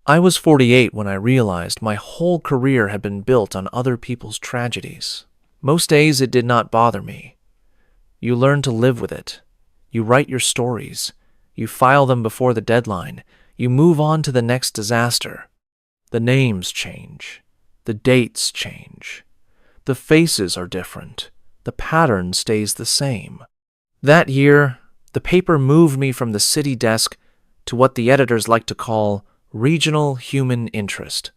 I was 48 when I realized my whole career had been built on other people's tragedies. Most days it did not bother me. You learn to live with it. You write your stories. You file them before the deadline. You move on to the next disaster. The names change. The dates change. The faces are different. The pattern stays the same. That year, the paper moved me from the city desk to what the editors like to call regional human interest.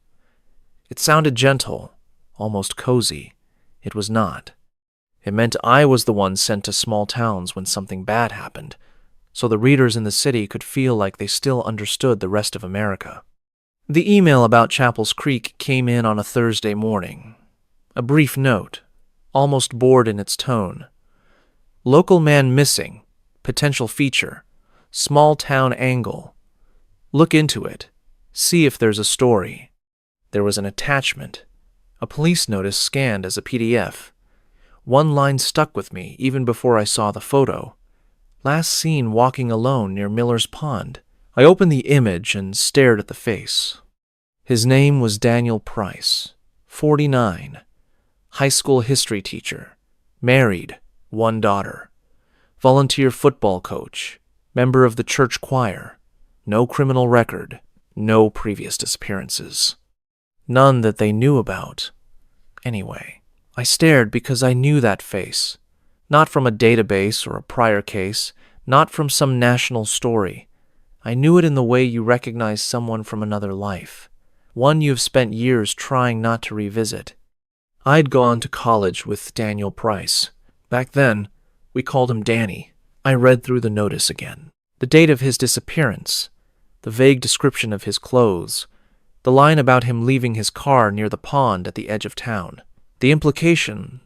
It sounded gentle, almost cozy. It was not. It meant I was the one sent to small towns when something bad happened, so the readers in the city could feel like they still understood the rest of America. The email about Chapel's Creek came in on a Thursday morning. A brief note, almost bored in its tone. Local man missing, potential feature, small town angle. Look into it. See if there's a story. There was an attachment, a police notice scanned as a PDF. One line stuck with me even before I saw the photo. Last seen walking alone near Miller's Pond. I opened the image and stared at the face. His name was Daniel Price, 49, high school history teacher, married, one daughter, volunteer football coach, member of the church choir, no criminal record, no previous disappearances. None that they knew about. Anyway, I stared because I knew that face. Not from a database or a prior case, not from some national story. I knew it in the way you recognize someone from another life, one you've spent years trying not to revisit. I'd gone to college with Daniel Price. Back then, we called him Danny. I read through the notice again. The date of his disappearance, the vague description of his clothes, the line about him leaving his car near the pond at the edge of town. The implication,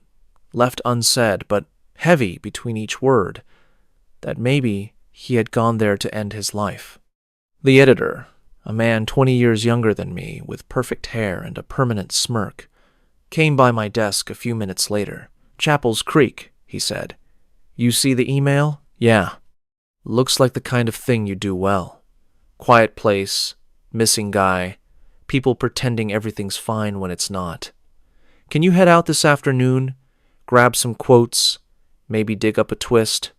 left unsaid but heavy between each word, that maybe he had gone there to end his life. The editor, a man 20 years younger than me with perfect hair and a permanent smirk, came by my desk a few minutes later. Chapel's Creek, he said. You see the email? Yeah. Looks like the kind of thing you do well. Quiet place, missing guy, people pretending everything's fine when it's not. Can you head out this afternoon, grab some quotes, maybe dig up a twist?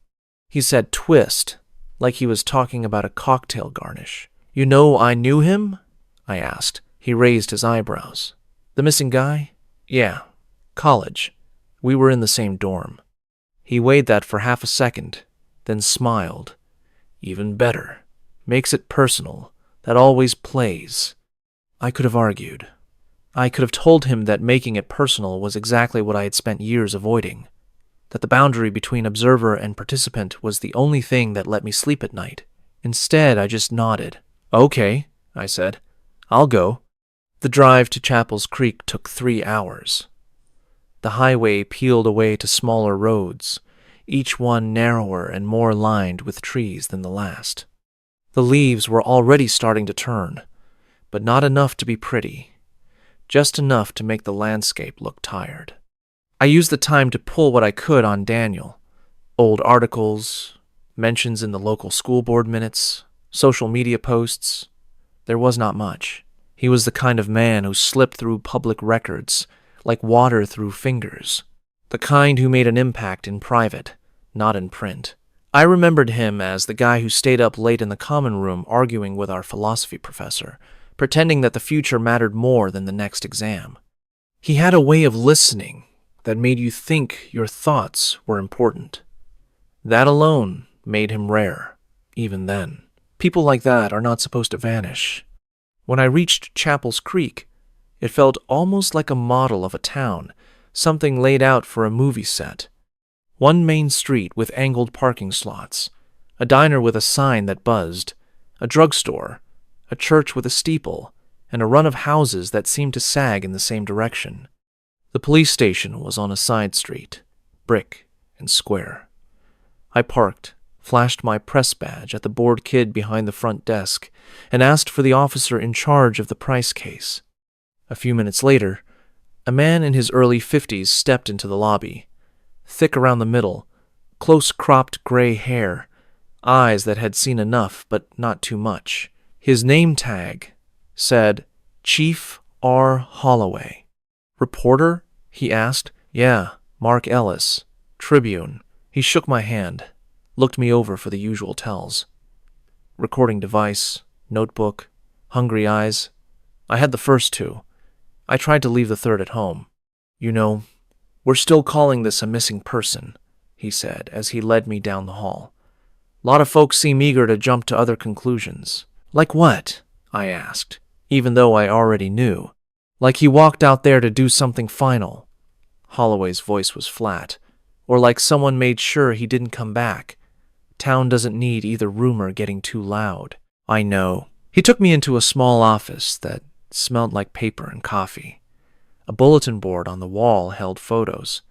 He said twist, like he was talking about a cocktail garnish. You know I knew him? I asked. He raised his eyebrows. The missing guy? Yeah. College. We were in the same dorm. He weighed that for half a second, then smiled. Even better. Makes it personal. That always plays. I could have argued. I could have told him that making it personal was exactly what I had spent years avoiding. That the boundary between observer and participant was the only thing that let me sleep at night. Instead, I just nodded. Okay, I said. I'll go. The drive to Chapel's Creek took 3 hours. The highway peeled away to smaller roads, each one narrower and more lined with trees than the last. The leaves were already starting to turn, but not enough to be pretty. Just enough to make the landscape look tired. I used the time to pull what I could on Daniel. Old articles, mentions in the local school board minutes, social media posts. There was not much. He was the kind of man who slipped through public records, like water through fingers. The kind who made an impact in private, not in print. I remembered him as the guy who stayed up late in the common room arguing with our philosophy professor, pretending that the future mattered more than the next exam. He had a way of listening that made you think your thoughts were important. That alone made him rare, even then. People like that are not supposed to vanish. When I reached Chapel's Creek, it felt almost like a model of a town, something laid out for a movie set. One main street with angled parking slots, a diner with a sign that buzzed, a drugstore, a church with a steeple, and a run of houses that seemed to sag in the same direction. The police station was on a side street, brick and square. I parked, flashed my press badge at the bored kid behind the front desk, and asked for the officer in charge of the Price case. A few minutes later, a man in his early 50s stepped into the lobby. Thick around the middle, close-cropped gray hair, eyes that had seen enough but not too much. His name tag, said Chief R. Holloway. Reporter? He asked. Yeah, Mark Ellis. Tribune. He shook my hand, looked me over for the usual tells. Recording device, notebook, hungry eyes. I had the first two. I tried to leave the third at home. You know, we're still calling this a missing person, he said as he led me down the hall. Lot of folks seem eager to jump to other conclusions. Like what? I asked, even though I already knew. Like he walked out there to do something final. Holloway's voice was flat. Or like someone made sure he didn't come back. Town doesn't need either rumor getting too loud. I know. He took me into a small office that smelled like paper and coffee. A bulletin board on the wall held photos.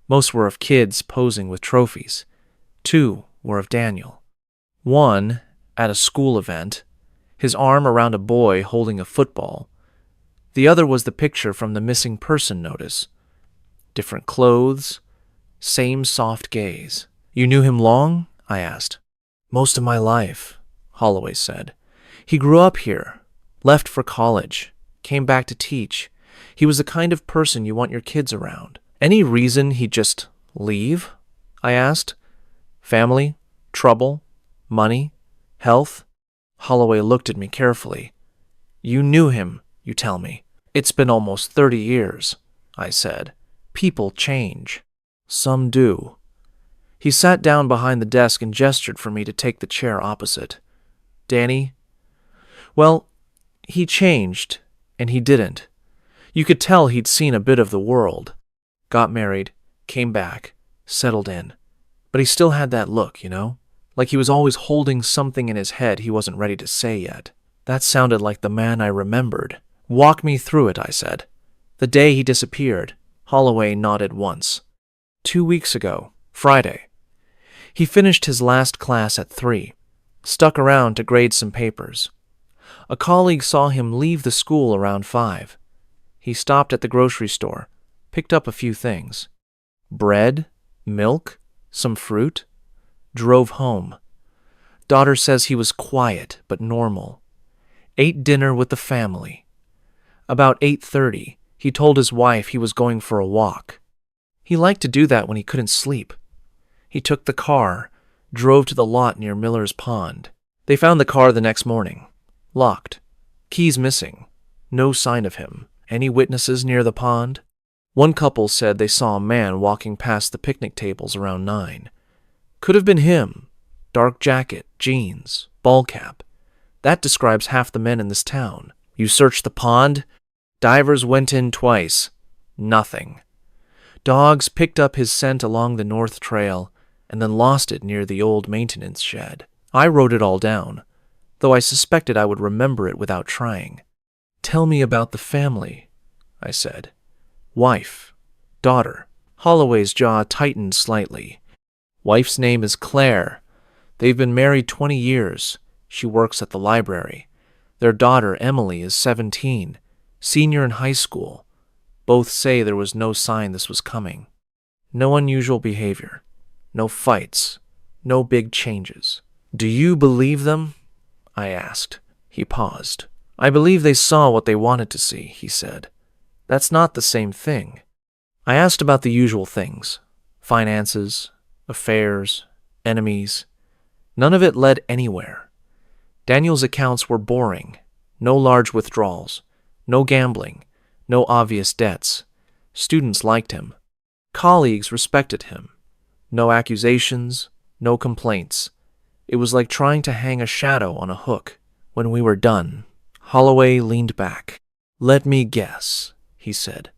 Most were of kids posing with trophies. 2 were of Daniel. One, at a school event, his arm around a boy holding a football. The other was the picture from the missing person notice. Different clothes, same soft gaze. You knew him long? I asked. Most of my life, Holloway said. He grew up here, left for college, came back to teach. He was the kind of person you want your kids around. Any reason he'd just leave? I asked. Family? Trouble? Money? Health? Holloway looked at me carefully. You knew him, you tell me. It's been almost 30 years, I said. People change. Some do. He sat down behind the desk and gestured for me to take the chair opposite. Danny? Well, he changed, and he didn't. You could tell he'd seen a bit of the world. Got married, came back, settled in. But he still had that look, you know? Like he was always holding something in his head he wasn't ready to say yet. That sounded like the man I remembered. Walk me through it, I said. The day he disappeared. Holloway nodded once. 2 weeks ago, Friday. He finished his last class at 3, stuck around to grade some papers. A colleague saw him leave the school around 5. He stopped at the grocery store, picked up a few things. Bread, milk, some fruit. Drove home. Daughter says he was quiet but normal. Ate dinner with the family. About 8:30, he told his wife he was going for a walk. He liked to do that when he couldn't sleep. He took the car, drove to the lot near Miller's Pond. They found the car the next morning. Locked. Keys missing. No sign of him. Any witnesses near the pond? One couple said they saw a man walking past the picnic tables around 9. Could have been him. Dark jacket, jeans, ball cap. That describes half the men in this town. You searched the pond? Divers went in twice. Nothing. Dogs picked up his scent along the north trail and then lost it near the old maintenance shed. I wrote it all down, though I suspected I would remember it without trying. Tell me about the family, I said. Wife, daughter. Holloway's jaw tightened slightly. Wife's name is Claire. They've been married 20 years. She works at the library. Their daughter, Emily, is 17, senior in high school. Both say there was no sign this was coming. No unusual behavior. No fights. No big changes. Do you believe them? I asked. He paused. I believe they saw what they wanted to see, he said. That's not the same thing. I asked about the usual things. Finances, affairs, enemies. None of it led anywhere. Daniel's accounts were boring. No large withdrawals. No gambling. No obvious debts. Students liked him. Colleagues respected him. No accusations. No complaints. It was like trying to hang a shadow on a hook. When we were done, Holloway leaned back. Let me guess, he said.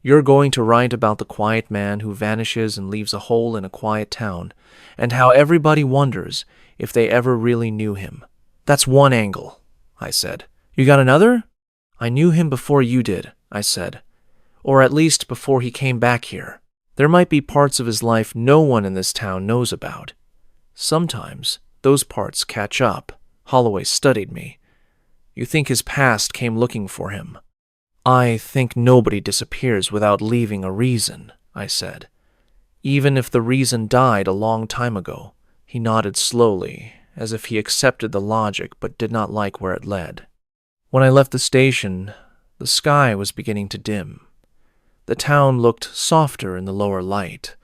You're going to write about the quiet man who vanishes and leaves a hole in a quiet town, and how everybody wonders if they ever really knew him. That's one angle, I said. You got another? I knew him before you did, I said. Or at least before he came back here. There might be parts of his life no one in this town knows about. Sometimes those parts catch up. Holloway studied me. You think his past came looking for him? I think nobody disappears without leaving a reason, I said. Even if the reason died a long time ago. He nodded slowly, as if he accepted the logic but did not like where it led. When I left the station, the sky was beginning to dim. The town looked softer in the lower light,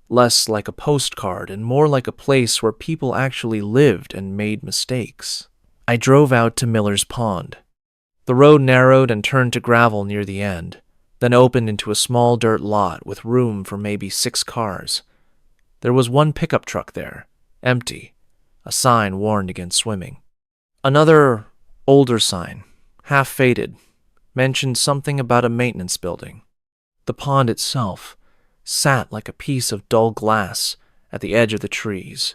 less like a postcard and more like a place where people actually lived and made mistakes. I drove out to Miller's Pond. The road narrowed and turned to gravel near the end, then opened into a small dirt lot with room for maybe 6 cars. There was one pickup truck there, empty, a sign warned against swimming. Another older sign, half faded, mentioned something about a maintenance building. The pond itself sat like a piece of dull glass at the edge of the trees.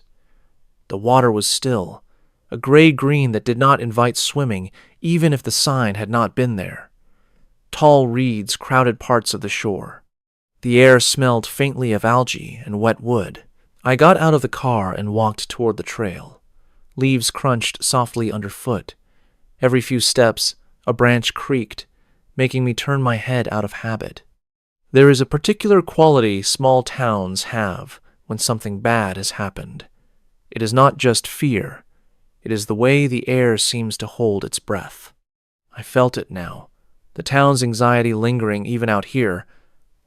The water was still, a gray-green that did not invite swimming even if the sign had not been there. Tall reeds crowded parts of the shore. The air smelled faintly of algae and wet wood. I got out of the car and walked toward the trail. Leaves crunched softly underfoot. Every few steps, a branch creaked, making me turn my head out of habit. There is a particular quality small towns have when something bad has happened. It is not just fear. It is the way the air seems to hold its breath. I felt it now, the town's anxiety lingering even out here,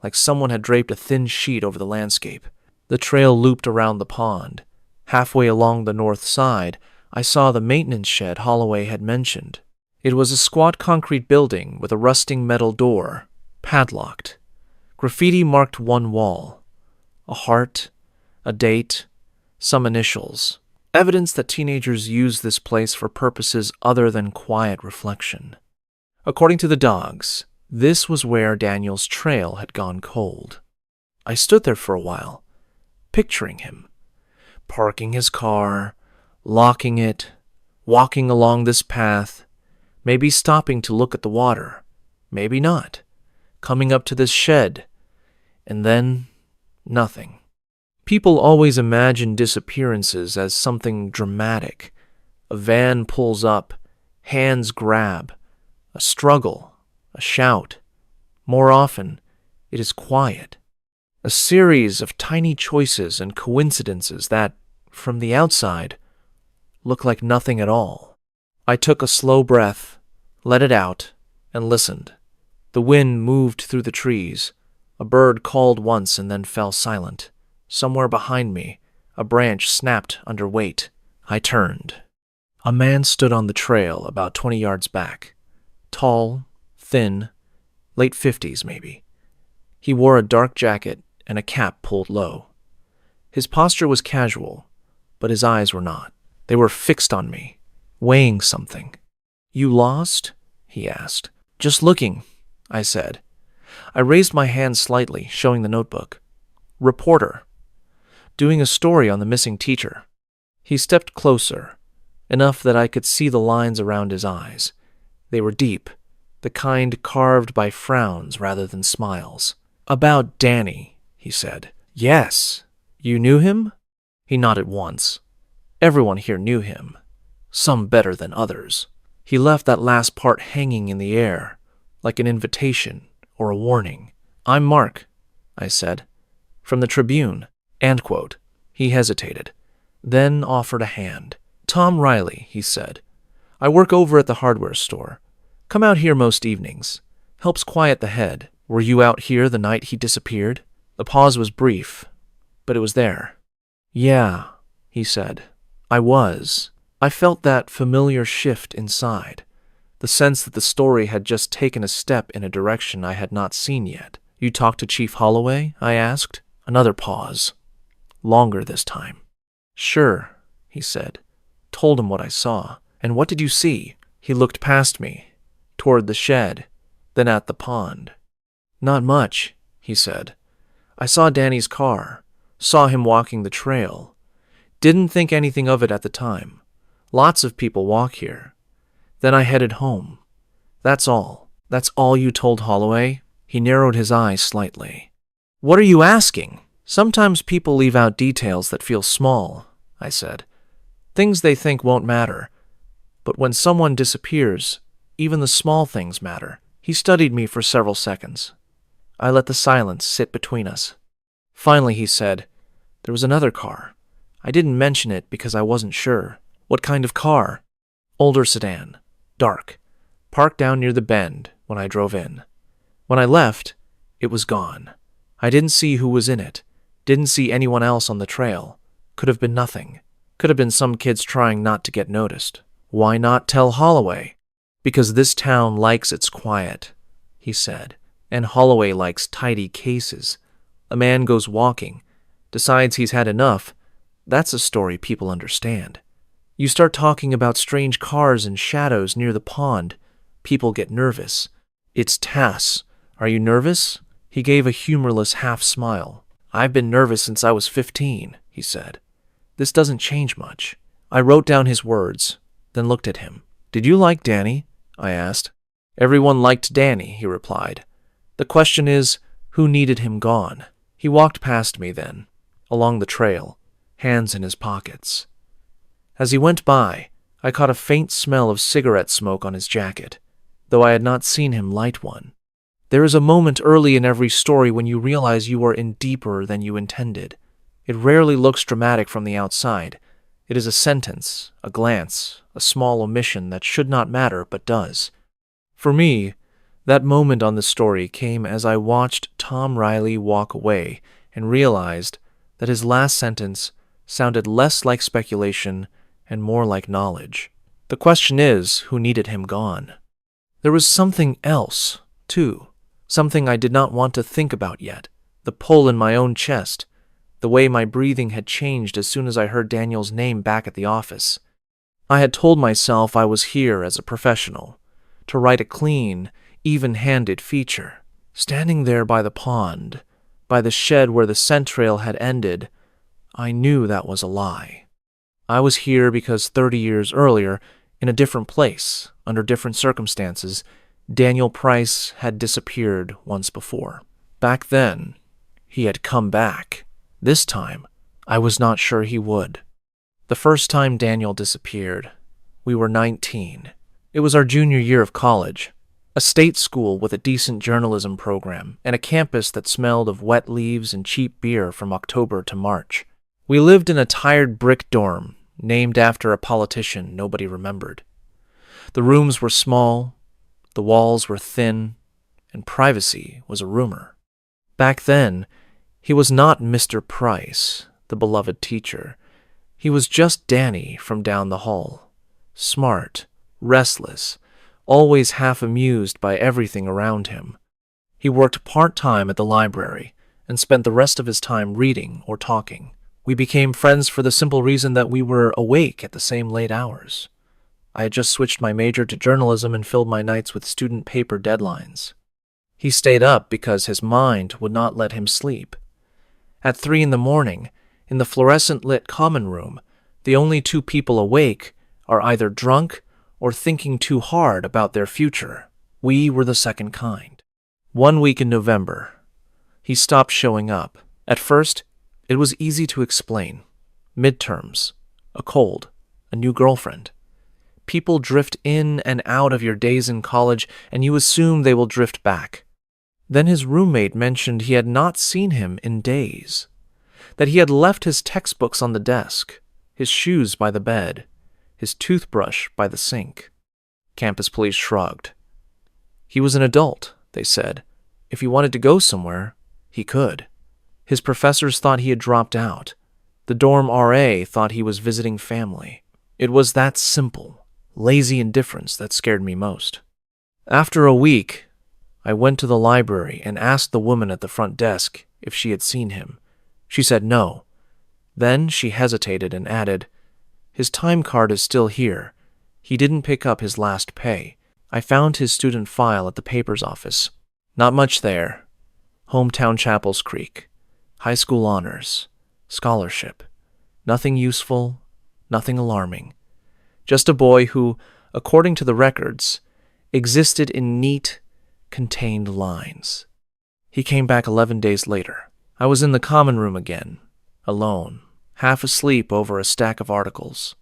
like someone had draped a thin sheet over the landscape. The trail looped around the pond. Halfway along the north side, I saw the maintenance shed Holloway had mentioned. It was a squat concrete building with a rusting metal door, padlocked. Graffiti marked one wall. A heart, a date, some initials. Evidence that teenagers used this place for purposes other than quiet reflection. According to the dogs, this was where Daniel's trail had gone cold. I stood there for a while, picturing him, parking his car, locking it, walking along this path, maybe stopping to look at the water, maybe not, coming up to this shed, and then nothing. People always imagine disappearances as something dramatic. A van pulls up, hands grab, a struggle, a shout. More often, it is quiet. A series of tiny choices and coincidences that, from the outside, look like nothing at all. I took a slow breath, let it out, and listened. The wind moved through the trees. A bird called once and then fell silent. Somewhere behind me, a branch snapped under weight. I turned. A man stood on the trail about 20 yards back. Tall, thin, late 50s maybe. He wore a dark jacket and a cap pulled low. His posture was casual, but his eyes were not. They were fixed on me, weighing something. "You lost?" he asked. "Just looking," I said. I raised my hand slightly, showing the notebook. "Reporter. Doing a story on the missing teacher." He stepped closer, enough that I could see the lines around his eyes. They were deep, the kind carved by frowns rather than smiles. "About Danny," he said. "Yes. You knew him?" He nodded once. Everyone here knew him, some better than others. He left that last part hanging in the air, like an invitation or a warning. "I'm Mark," I said, "from the Tribune." End quote. He hesitated, then offered a hand. "Tom Riley," he said. "I work over at the hardware store. Come out here most evenings. Helps quiet the head. Were you out here the night he disappeared?" The pause was brief, but it was there. "Yeah," he said. "I was." I felt that familiar shift inside, the sense that the story had just taken a step in a direction I had not seen yet. "You talked to Chief Holloway?" I asked. Another pause. Longer this time. "Sure," he said. Told him what I saw. "And what did you see?" He looked past me, toward the shed, then at the pond. "Not much," he said. "I saw Danny's car, saw him walking the trail. Didn't think anything of it at the time. Lots of people walk here. Then I headed home. That's all." "That's all you told Holloway?" He narrowed his eyes slightly. "What are you asking?" "Sometimes people leave out details that feel small," I said. "Things they think won't matter. But when someone disappears, even the small things matter." He studied me for several seconds. I let the silence sit between us. Finally, he said, "There was another car. I didn't mention it because I wasn't sure." "What kind of car?" "Older sedan. Dark. parked down near the bend when I drove in. When I left, it was gone. I didn't see who was in it, didn't see anyone else on the trail. Could have been nothing. Could have been some kids trying not to get noticed. Why not tell Holloway? Because this town likes its quiet, he said, and Holloway likes tidy cases. A man goes walking, decides he's had enough. That's a story people understand. You start talking about strange cars and shadows near the pond. People get nervous. It's Tass. Are you nervous? He gave a humorless half-smile. I've been nervous since I was 15, he said. This doesn't change much. I wrote down his words, then looked at him. Did you like Danny? I asked. Everyone liked Danny, he replied. The question is, who needed him gone? He walked past me then, along the trail, hands in his pockets. As he went by, I caught a faint smell of cigarette smoke on his jacket, though I had not seen him light one. There is a moment early in every story when you realize you are in deeper than you intended. It rarely looks dramatic from the outside. It is a sentence, a glance, a small omission that should not matter but does. For me, that moment on the story came as I watched Tom Riley walk away and realized that his last sentence sounded less like speculation and more like knowledge. The question is, who needed him gone? There was something else, too, something I did not want to think about yet, the pull in my own chest, the way my breathing had changed as soon as I heard Daniel's name back at the office. I had told myself I was here as a professional, to write a clean, even-handed feature. Standing there by the pond, by the shed where the scent trail had ended, I knew that was a lie. I was here because 30 years earlier, in a different place, under different circumstances, Daniel Price had disappeared once before. Back then, he had come back. This time, I was not sure he would. The first time Daniel disappeared, we were 19. It was our junior year of college, a state school with a decent journalism program and a campus that smelled of wet leaves and cheap beer from October to March. We lived in a tired brick dorm named after a politician nobody remembered. The rooms were small, the walls were thin, and privacy was a rumor. Back then, he was not Mr. Price, the beloved teacher. He was just Danny from down the hall. Smart, restless, always half amused by everything around him. He worked part-time at the library and spent the rest of his time reading or talking. We became friends for the simple reason that we were awake at the same late hours. I had just switched my major to journalism and filled my nights with student paper deadlines. He stayed up because his mind would not let him sleep. At 3 a.m, in the fluorescent-lit common room, the only two people awake are either drunk or thinking too hard about their future. We were the second kind. 1 week in November, he stopped showing up. At first, it was easy to explain. Midterms, a cold, a new girlfriend. People drift in and out of your days in college, and you assume they will drift back. Then his roommate mentioned he had not seen him in days, that he had left his textbooks on the desk, his shoes by the bed, his toothbrush by the sink. Campus police shrugged. He was an adult, they said. If he wanted to go somewhere, he could. His professors thought he had dropped out. The dorm RA thought he was visiting family. It was that simple, lazy indifference that scared me most. After a week, I went to the library and asked the woman at the front desk if she had seen him. She said no. Then she hesitated and added, "His time card is still here. He didn't pick up his last pay." I found his student file at the papers office. Not much there. Hometown Chapels Creek. High school honors. Scholarship. Nothing useful, nothing alarming. Just a boy who, according to the records, existed in neat, contained lines. He came back 11 days later. I was in the common room again, alone, half asleep over a stack of articles.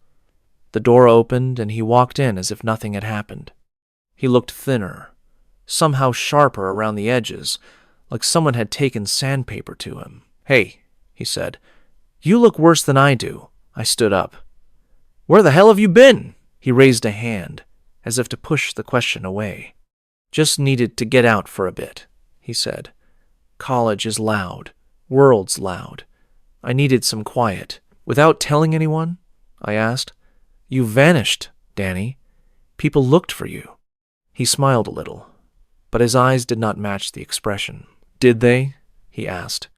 The door opened and he walked in as if nothing had happened. He looked thinner, somehow sharper around the edges, like someone had taken sandpaper to him. "Hey," he said, "you look worse than I do." I stood up. "Where the hell have you been?" He raised a hand. as if to push the question away. "Just needed to get out for a bit," he said. "College is loud. World's loud. I needed some quiet." "Without telling anyone?" I asked. "You vanished, Danny. People looked for you." He smiled a little, but his eyes did not match the expression. "Did they?" he asked.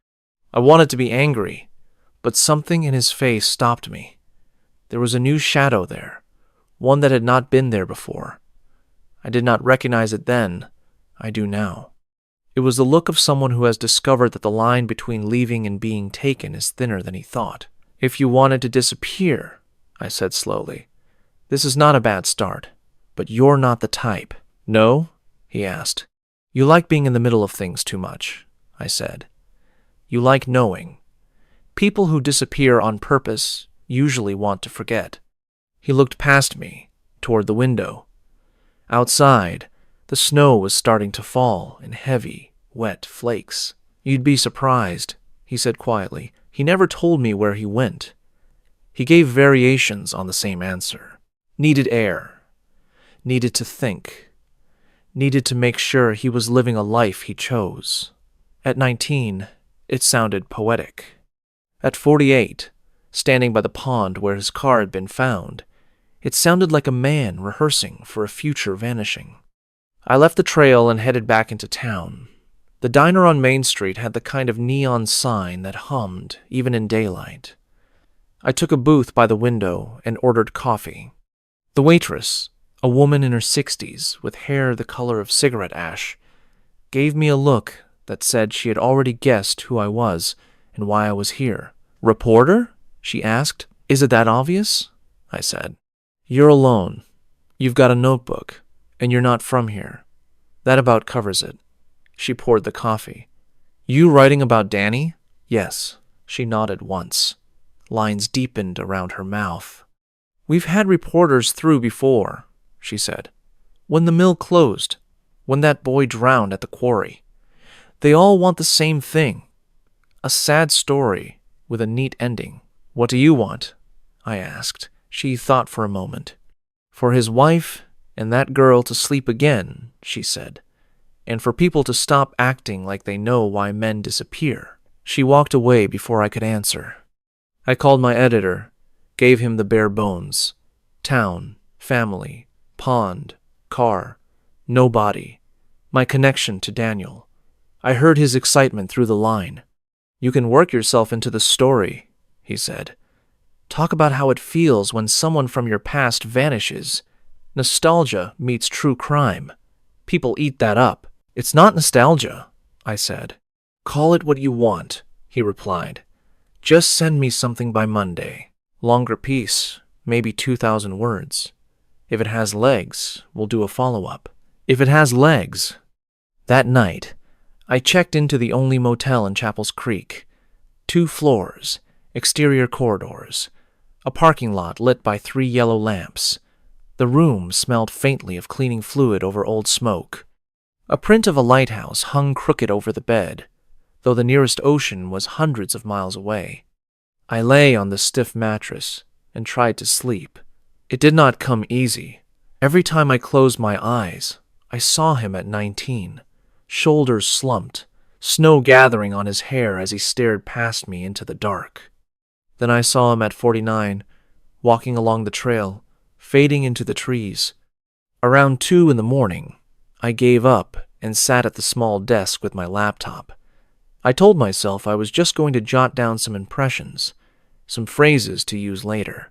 I wanted to be angry, but something in his face stopped me. There was a new shadow there, one that had not been there before. I did not recognize it then. I do now. It was the look of someone who has discovered that the line between leaving and being taken is thinner than he thought. "If you wanted to disappear," I said slowly, "this is not a bad start, but you're not the type." "No?" he asked. "You like being in the middle of things too much," I said. "You like knowing. People who disappear on purpose usually want to forget." He looked past me, toward the window. Outside, the snow was starting to fall in heavy, wet flakes. "You'd be surprised," he said quietly. "He never told me where he went." He gave variations on the same answer. Needed air. Needed to think. Needed to make sure he was living a life he chose. At 19, it sounded poetic. At 48, standing by the pond where his car had been found, it sounded like a man rehearsing for a future vanishing. I left the trail and headed back into town. The diner on Main Street had the kind of neon sign that hummed even in daylight. I took a booth by the window and ordered coffee. The waitress, a woman in her 60s with hair the color of cigarette ash, gave me a look that said she had already guessed who I was and why I was here. "Reporter?" she asked. "Is it that obvious?" I said. "You're alone. You've got a notebook, and you're not from here. That about covers it." She poured the coffee. "You writing about Danny?" "Yes." She nodded once. Lines deepened around her mouth. "We've had reporters through before," she said. "When the mill closed, when that boy drowned at the quarry. They all want the same thing. A sad story with a neat ending." "What do you want?" I asked. She thought for a moment. "For his wife and that girl to sleep again," she said, "and for people to stop acting like they know why men disappear." She walked away before I could answer. I called my editor, gave him the bare bones. Town, family, pond, car, no body. My connection to Daniel. I heard his excitement through the line. "You can work yourself into the story," he said. "Talk about how it feels when someone from your past vanishes. Nostalgia meets true crime. People eat that up." "It's not nostalgia," I said. "Call it what you want," he replied. "Just send me something by Monday. Longer piece, maybe 2,000 words. If it has legs, we'll do a follow-up." If it has legs. That night, I checked into the only motel in Chapels Creek. 2 floors, exterior corridors, a parking lot lit by 3 yellow lamps. The room smelled faintly of cleaning fluid over old smoke. A print of a lighthouse hung crooked over the bed, though the nearest ocean was hundreds of miles away. I lay on the stiff mattress and tried to sleep. It did not come easy. Every time I closed my eyes, I saw him at 19, shoulders slumped, snow gathering on his hair as he stared past me into the dark. Then I saw him at 49, walking along the trail, fading into the trees. Around 2 in the morning, I gave up and sat at the small desk with my laptop. I told myself I was just going to jot down some impressions, some phrases to use later.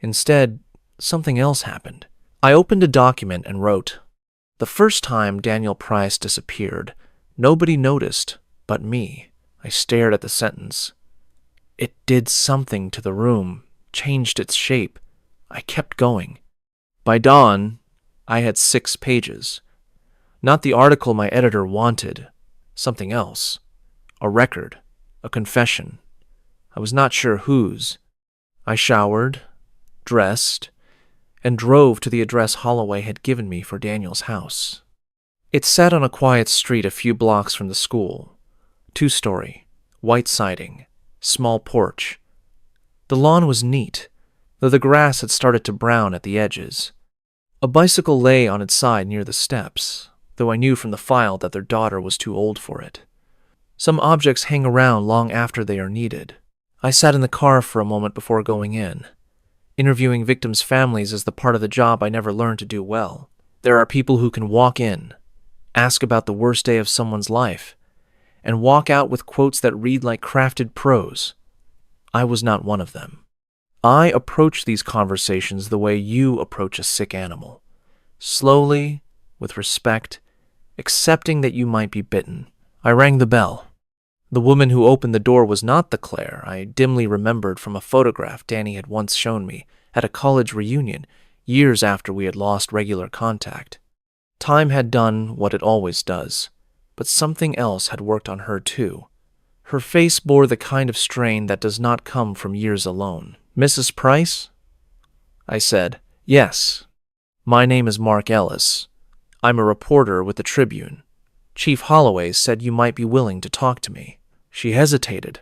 Instead, something else happened. I opened a document and wrote, "The first time Daniel Price disappeared, nobody noticed but me." I stared at the sentence. It did something to the room, changed its shape. I kept going. By dawn, I had 6 pages. Not the article my editor wanted, something else. A record, a confession. I was not sure whose. I showered, dressed, and drove to the address Holloway had given me for Daniel's house. It sat on a quiet street a few blocks from the school. 2-story, white siding, small porch. The lawn was neat, though the grass had started to brown at the edges. A bicycle lay on its side near the steps, though I knew from the file that their daughter was too old for it. Some objects hang around long after they are needed. I sat in the car for a moment before going in. Interviewing victims' families is the part of the job I never learned to do well. There are people who can walk in, ask about the worst day of someone's life, and walk out with quotes that read like crafted prose. I was not one of them. I approach these conversations the way you approach a sick animal. Slowly, with respect, accepting that you might be bitten. I rang the bell. The woman who opened the door was not the Claire I dimly remembered from a photograph Danny had once shown me at a college reunion years after we had lost regular contact. Time had done what it always does, but something else had worked on her too. Her face bore the kind of strain that does not come from years alone. "Mrs. Price?" I said. "Yes. My name is Mark Ellis. I'm a reporter with the Tribune. Chief Holloway said you might be willing to talk to me." She hesitated,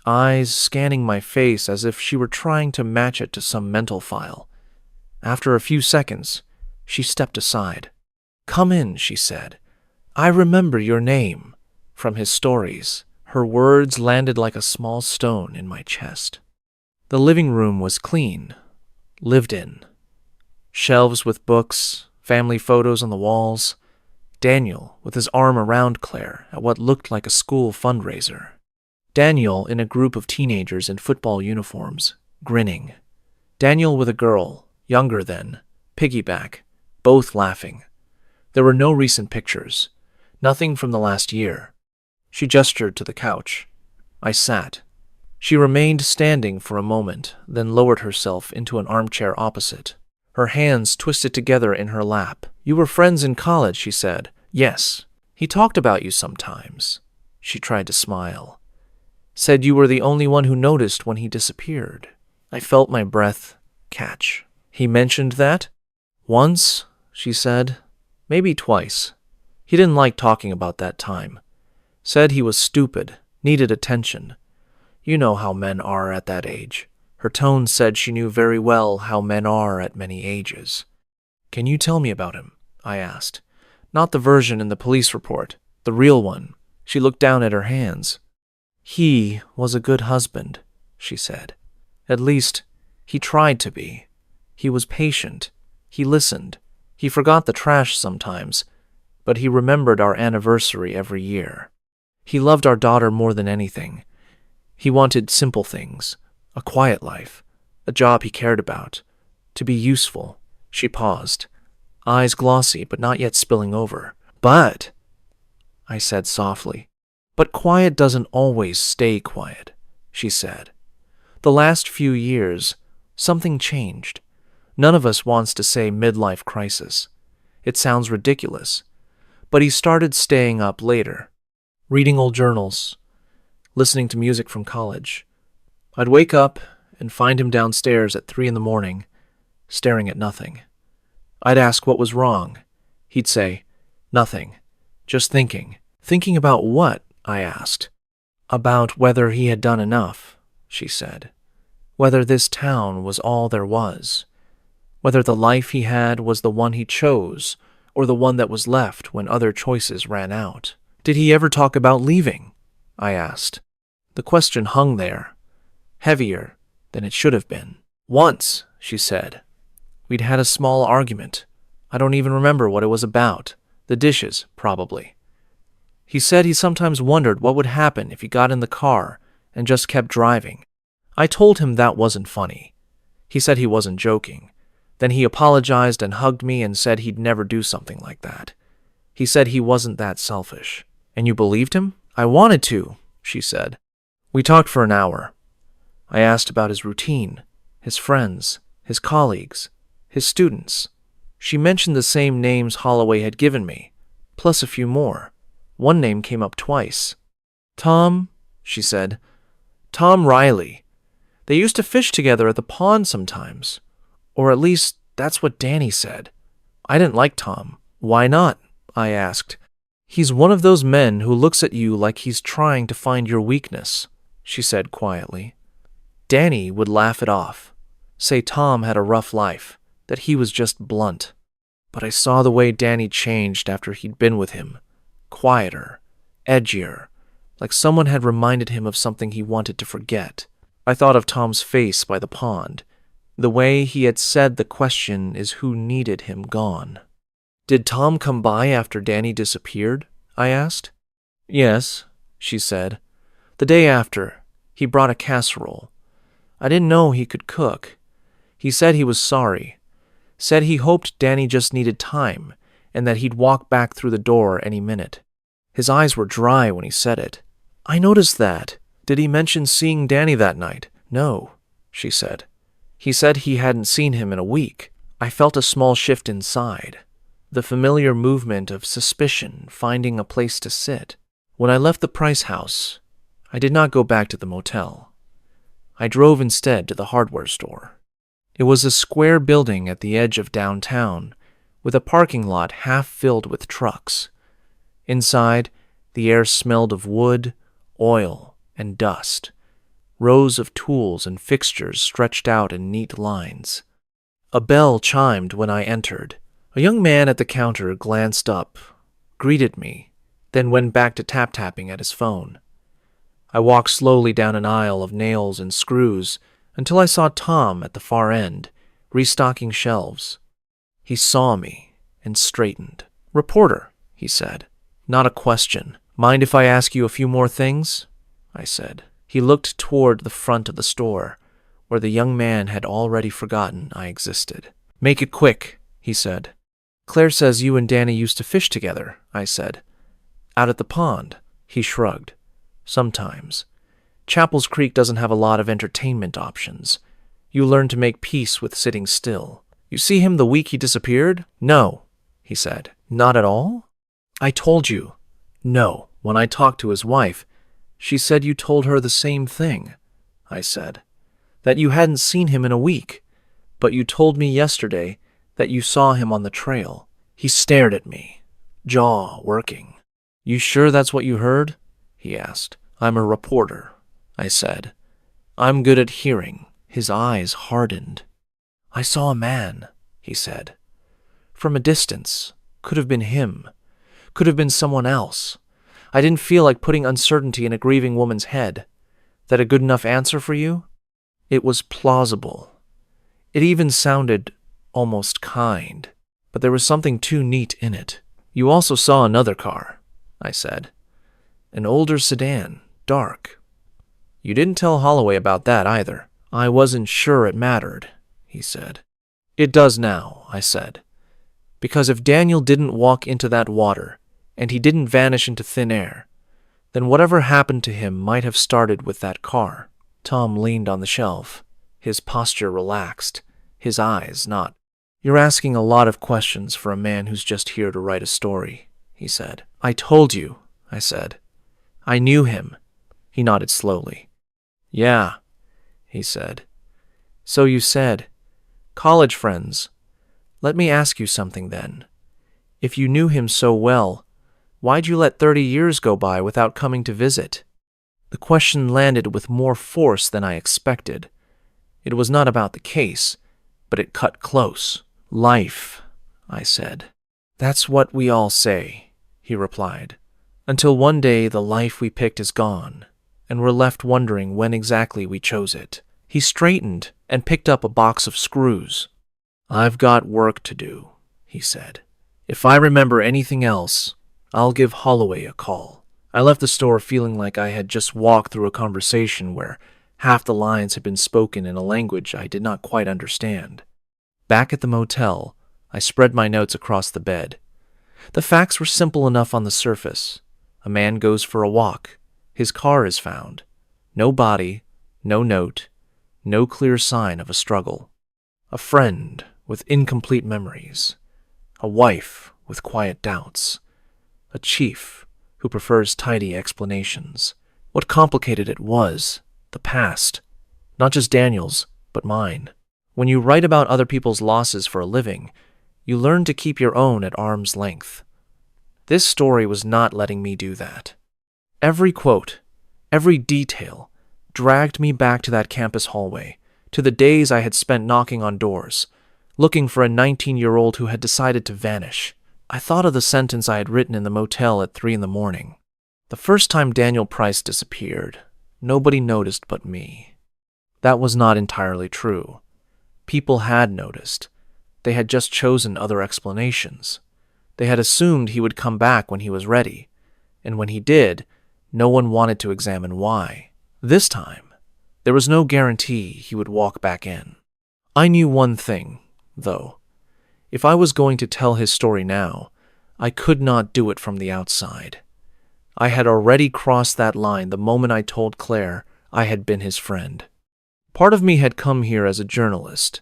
eyes scanning my face as if she were trying to match it to some mental file. After a few seconds, she stepped aside. "Come in," she said. "I remember your name from his stories." Her words landed like a small stone in my chest. The living room was clean, lived in. Shelves with books, family photos on the walls. Daniel with his arm around Claire at what looked like a school fundraiser. Daniel in a group of teenagers in football uniforms, grinning. Daniel with a girl, younger than, piggyback, both laughing. There were no recent pictures, nothing from the last year. She gestured to the couch. I sat. She remained standing for a moment, then lowered herself into an armchair opposite. Her hands twisted together in her lap. "You were friends in college," she said. "Yes. He talked about you sometimes." She tried to smile. "Said you were the only one who noticed when he disappeared." I felt my breath catch. "He mentioned that?" "Once," she said. "Maybe twice. He didn't like talking about that time. Said he was stupid, needed attention. You know how men are at that age." Her tone said she knew very well how men are at many ages. "Can you tell me about him?" I asked. "Not the version in the police report, the real one." She looked down at her hands. "He was a good husband," she said. "At least, he tried to be. He was patient. He listened. He forgot the trash sometimes, but he remembered our anniversary every year. He loved our daughter more than anything. He wanted simple things, a quiet life, a job he cared about, to be useful." She paused, eyes glossy but not yet spilling over. "But," I said softly, "but quiet doesn't always stay quiet," she said. "The last few years, something changed. None of us wants to say midlife crisis. It sounds ridiculous, but he started staying up later, reading old journals, listening to music from college. I'd wake up and find him downstairs at 3 a.m, staring at nothing. I'd ask what was wrong. He'd say, "Nothing, just thinking." "Thinking about what?" I asked. "About whether he had done enough," she said. "Whether this town was all there was. Whether the life he had was the one he chose, or the one that was left when other choices ran out." "Did he ever talk about leaving?" I asked. The question hung there, heavier than it should have been. "Once," she said. "We'd had a small argument. I don't even remember what it was about. The dishes, probably. He said he sometimes wondered what would happen if he got in the car and just kept driving. I told him that wasn't funny. He said he wasn't joking. Then he apologized and hugged me and said he'd never do something like that. He said he wasn't that selfish." "And you believed him?" "I wanted to," she said. We talked for an hour. I asked about his routine, his friends, his colleagues, his students. She mentioned the same names Holloway had given me, plus a few more. One name came up twice. "Tom," she said. "Tom Riley. They used to fish together at the pond sometimes. Or at least, that's what Danny said." I didn't like Tom. "Why not?" I asked. "He's one of those men who looks at you like he's trying to find your weakness," she said quietly. Danny would laugh it off, say Tom had a rough life, that he was just blunt. But I saw the way Danny changed after he'd been with him. Quieter, edgier, like someone had reminded him of something he wanted to forget. I thought of Tom's face by the pond, the way he had said the question is who needed him gone. Did Tom come by after Danny disappeared? I asked. Yes, she said. The day after, he brought a casserole. I didn't know he could cook. He said he was sorry. Said he hoped Danny just needed time and that he'd walk back through the door any minute. His eyes were dry when he said it. I noticed that. Did he mention seeing Danny that night? No, she said. He said he hadn't seen him in a week. I felt a small shift inside. The familiar movement of suspicion finding a place to sit. When I left the Price house, I did not go back to the motel. I drove instead to the hardware store. It was a square building at the edge of downtown, with a parking lot half filled with trucks. Inside, the air smelled of wood, oil, and dust. Rows of tools and fixtures stretched out in neat lines. A bell chimed when I entered. A young man at the counter glanced up, greeted me, then went back to tap-tapping at his phone. I walked slowly down an aisle of nails and screws until I saw Tom at the far end, restocking shelves. He saw me and straightened. "Reporter," he said. "Not a question. Mind if I ask you a few more things?" I said. He looked toward the front of the store, where the young man had already forgotten I existed. "Make it quick," he said. "Claire says you and Danny used to fish together," I said. "Out at the pond," he shrugged. "Sometimes. Chapel's Creek doesn't have a lot of entertainment options. You learn to make peace with sitting still. You see him the week he disappeared?" "No," he said. "Not at all?" "I told you." "No. When I talked to his wife, she said you told her the same thing," I said. "That you hadn't seen him in a week. But you told me yesterday that you saw him on the trail." He stared at me, jaw working. "You sure that's what you heard?" he asked. "I'm a reporter," I said. "I'm good at hearing." His eyes hardened. "I saw a man," he said. "From a distance. Could have been him. Could have been someone else. I didn't feel like putting uncertainty in a grieving woman's head. That a good enough answer for you?" It was plausible. It even sounded almost kind, but there was something too neat in it. "You also saw another car," I said. "An older sedan, dark." "You didn't tell Holloway about that either." "I wasn't sure it mattered," he said. "It does now," I said. "Because if Daniel didn't walk into that water, and he didn't vanish into thin air, then whatever happened to him might have started with that car." Tom leaned on the shelf, his posture relaxed, his eyes not. "You're asking a lot of questions for a man who's just here to write a story," he said. "I told you," I said. "I knew him." He nodded slowly. "Yeah," he said. "So you said. College friends. Let me ask you something then. If you knew him so well, why'd you let 30 years go by without coming to visit?" The question landed with more force than I expected. It was not about the case, but it cut close. "Life," I said. "That's what we all say," he replied, "until one day the life we picked is gone, and we're left wondering when exactly we chose it." He straightened and picked up a box of screws. "I've got work to do," he said. "If I remember anything else, I'll give Holloway a call." I left the store feeling like I had just walked through a conversation where half the lines had been spoken in a language I did not quite understand. Back at the motel, I spread my notes across the bed. The facts were simple enough on the surface. A man goes for a walk. His car is found. No body, no note, no clear sign of a struggle. A friend with incomplete memories. A wife with quiet doubts. A chief who prefers tidy explanations. What complicated it was the past. Not just Daniel's, but mine. When you write about other people's losses for a living, you learn to keep your own at arm's length. This story was not letting me do that. Every quote, every detail, dragged me back to that campus hallway, to the days I had spent knocking on doors, looking for a 19-year-old who had decided to vanish. I thought of the sentence I had written in the motel at 3 in the morning. The first time Daniel Price disappeared, nobody noticed but me. That was not entirely true. People had noticed. They had just chosen other explanations. They had assumed he would come back when he was ready, and when he did, no one wanted to examine why. This time, there was no guarantee he would walk back in. I knew one thing, though. If I was going to tell his story now, I could not do it from the outside. I had already crossed that line the moment I told Claire I had been his friend. Part of me had come here as a journalist.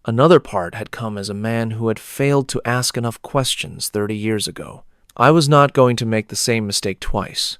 Another part had come as a man who had failed to ask enough questions 30 years ago. I was not going to make the same mistake twice.